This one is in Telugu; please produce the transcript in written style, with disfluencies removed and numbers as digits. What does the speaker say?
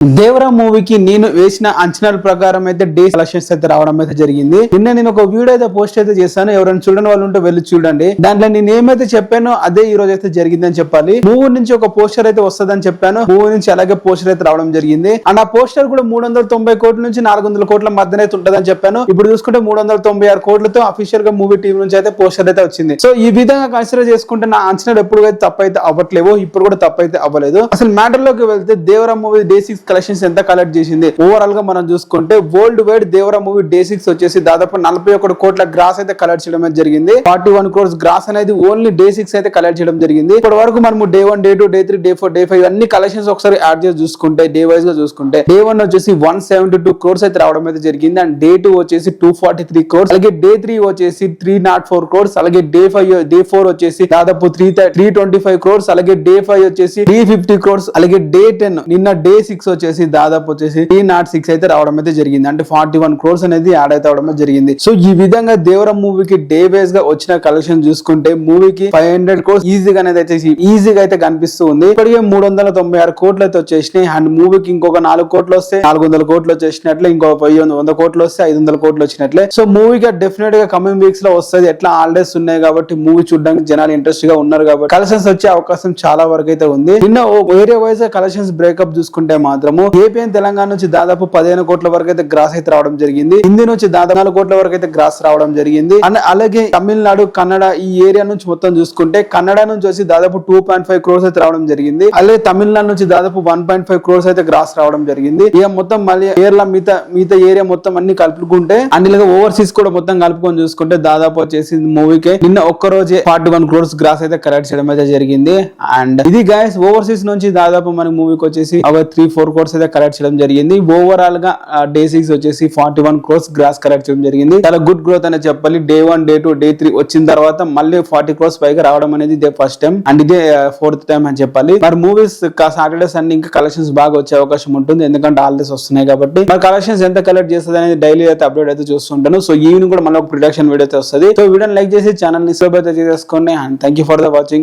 దేవరా మూవీకి నేను వేసిన అంచనాల ప్రకారం అయితే డే కలెక్షన్స్ అయితే రావడం అయితే జరిగింది. నిన్న నేను ఒక వీడియో అయితే పోస్ట్ అయితే చేశాను. ఎవరైనా చూడని వాళ్ళు ఉంటే వెళ్ళి చూడండి. దాంట్లో నేను ఏమైతే చెప్పానో అదే ఈ రోజు అయితే జరిగిందని చెప్పాలి. మూవీ నుంచి ఒక పోస్టర్ అయితే వస్తుందని చెప్పాను. మూవీ నుంచి అలాగే పోస్టర్ అయితే రావడం జరిగింది. అండ్ ఆ పోస్టర్ కూడా 390 కోట్ల నుంచి 400 కోట్ల మధ్యన అయితే ఉంటుందని చెప్పాను. ఇప్పుడు చూసుకుంటే 396 కోట్లతో అఫీషియల్ గా మూవీ టీం నుంచి అయితే పోస్టర్ అయితే వచ్చింది. సో ఈ విధంగా కన్సిడర్ చేసుకుంటే నా అంచనాలు ఎప్పుడు అయితే తప్పైతే అవ్వట్లేవు, ఇప్పుడు కూడా తప్పైతే అవ్వలేదు. అసలు మ్యాటర్ లోకి వెళ్తే దేవరా మూవీ డే 6 కలెక్షన్స్ ఎంత కలెక్ట్ చేసింది ఓవరాల్ గా మనం చూసుకుంటే world wide Devara movie day 6 వచ్చేసి దాదాపు 41 కోట్ల గ్రాస్ అయితే కలెక్ట్ చేయడం జరిగింది. 41 crores గ్రాస్ అనేది ఓన్లీ డే 6 అయితే కలెక్ట్ చేయడం జరిగింది. ఇప్పటి వరకు మనము day 1, day 2, day 3, day 4, day 5 అన్ని కలెక్షన్స్ ఒకసారి యాడ్ చేసి చూసుకుంటే డే వైజ్ గా చూసుకుంటే డే 1 వచ్చేసి 172 crores అయితే రావడం అయితే జరిగింది. అండ్ డే 2 వచ్చేసి 243 crores, అలాగే డే 3 వచ్చేసి 304 crores, అలాగే డే 4 వచ్చేసి దాదాపు 325 crores, అలాగే డే 5 వచ్చేసి 350 crores, అలాగే డే 10 నిన్న డే 6 వచ్చేసి దాదాపు వచ్చేసి 306 అయితే రావడం అయితే జరిగింది. అంటే 41 crores అనేది యాడ్ అయితే అవడం జరిగింది. సో ఈ విధంగా దేవరా మూవీకి డే బేస్ గా వచ్చిన కలెక్షన్ చూసుకుంటే మూవీకి 500 crores ఈజీగా అయితే కనిపిస్తూ ఉంది. ఇప్పటికే 396 కోట్లు అయితే వచ్చేసినాయి. అండ్ మూవీకి ఇంకొక 4 కోట్లు వస్తే 400 కోట్లు వచ్చేసినట్లే, ఇంకో 100 కోట్లు వస్తే 500 కోట్లు వచ్చినట్లే. సో మూవీగా డెఫినెట్ గా కమింగ్ వీక్స్ లో వస్తుంది. ఎట్లా హాలిడేస్ ఉన్నాయి కాబట్టి మూవీ చూడడానికి జనాలు ఇంట్రెస్ట్ గా ఉన్నారు కాబట్టి కలెక్షన్స్ వచ్చే అవకాశం చాలా వరకు అయితే ఉంది. నిన్న ఏరియా వైజ్ కలెక్షన్స్ బ్రేకప్ చూసుకుంటే మాత్రము ఏపీ తెలంగాణ నుంచి దాదాపు 15 కోట్ల వరకు అయితే గ్రాస్ అయితే రావడం జరిగింది. హిందీ నుంచి దాదాపు 4 కోట్ల వరకు అయితే గ్రాస్ రావడం జరిగింది. అండ్ అలాగే తమిళనాడు, కన్నడ ఈ ఏరియా నుంచి మొత్తం చూసుకుంటే కన్నడ నుంచి వచ్చి దాదాపు 2.5 crores అయితే రావడం జరిగింది. అలాగే తమిళనాడు నుంచి దాదాపు 1.5 crores అయితే గ్రాస్ రావడం జరిగింది. ఇక మొత్తం మళ్ళీ కేరళ మిగతా ఏరియా మొత్తం అన్ని కలుపుకుంటే అండ్ ఇలాగ ఓవర్సీస్ కూడా మొత్తం కలుపుకొని చూసుకుంటే దాదాపు వచ్చేసి మూవీకి నిన్న ఒక్క రోజే 41 crores గ్రాస్ అయితే కలెక్ట్ చేయడం అయితే జరిగింది. అండ్ ఇది గైస్ ఓవర్సీస్ నుంచి దాదాపు మన మూవీకి వచ్చేసి 3-4 crores అయితే కలెక్ట్ చేయడం జరిగింది. ఓవరాల్ గా డే 6 వచ్చేసి 41 crores గ్రాస్ కలెక్ట్ చేయడం జరిగింది. చాలా గుడ్ గ్రోత్ అనే చెప్పాలి. డే 1, డే 2, డే 3 వచ్చిన తర్వాత మళ్ళీ 40 crores పైగా రావడం అనేది ఇదే ఫస్ట్ టైం అండ్ ఇదే 4th టైం అని చెప్పాలి. మరి మూవీస్ సాటర్డే సండే ఇంకా కలెక్షన్స్ బాగా వచ్చే అవకాశం ఉంటుంది, ఎందుకంటే హాలిడేస్ వస్తున్నాయి కాబట్టి. మరి కలెక్షన్స్ ఎంత కలెక్ట్ చేస్తుంది అనేది డైలీ అయితే అప్డేట్ అయితే చూస్తుంటాను. సో ఈవినింగ్ కూడా మళ్ళీ ఒక ప్రొడక్షన్ వీడియో అయితే వస్తుంది. సో వీడియోని లైక్ చేసి ఛానల్ ని సబ్స్క్రైబ్ అయితే చేసుకోండి. And thank you for the watching.